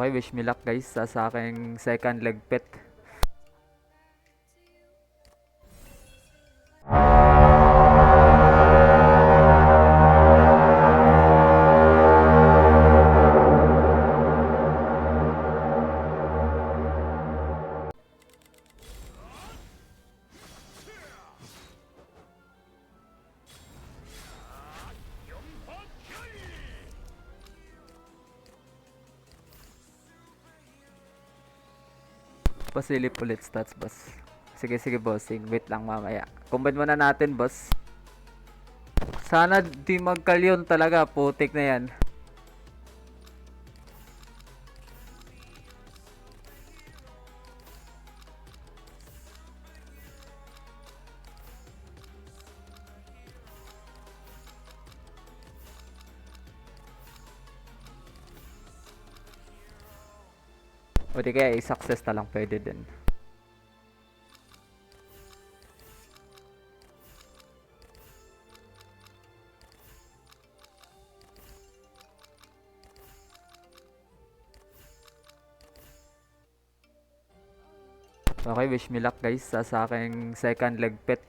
Okay, wish me luck guys sa aking second leg pet. Pasilip ulit stats boss. Sige bossing, wait lang mamaya. Combine muna natin boss. Sana di magkalyon talaga, putik na yan. O di kaya i-success na lang pwede din. Okay, wish me luck guys sa aking second leg pet.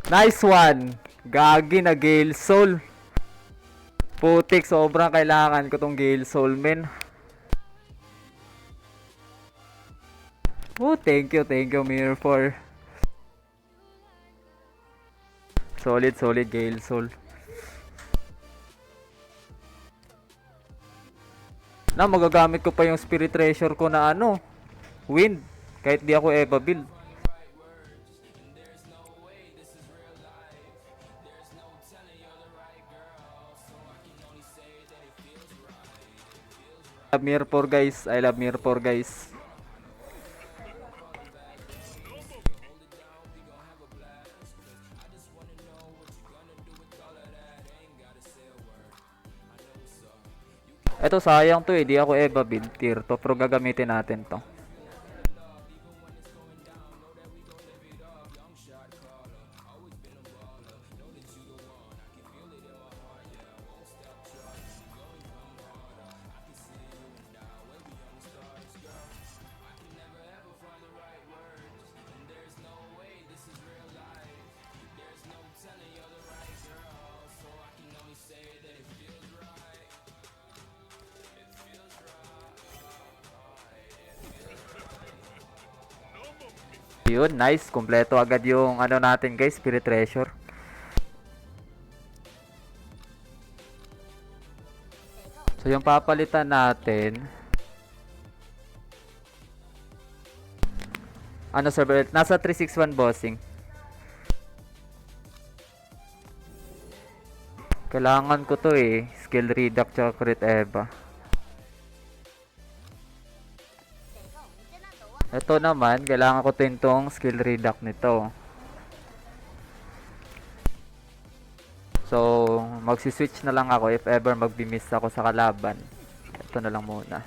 Nice one! Gagi na Gale Soul. Putik, sobrang kailangan ko tong Gale Soul, men. Oh, thank you, Mirror 4. Solid Gale Soul. Na, magagamit ko pa yung Spirit Treasure ko na ano, Wind. Kahit di ako Eva build. I love Mirror 4 guys. I love Mirror 4 guys. Eto sayang to eh. Di ako Eva build tier to. Pero gagamitin natin to. Yun, nice. Kompleto agad yung ano natin guys, Spirit Treasure. So yung papalitan natin, ano server, nasa 361 bossing. Kailangan ko to eh, skill reduct tsaka crit Eva. Ito naman, kailangan ko tong skill reduct nito. So, magsi-switch na lang ako if ever magbi-miss ako sa kalaban. Ito na lang muna.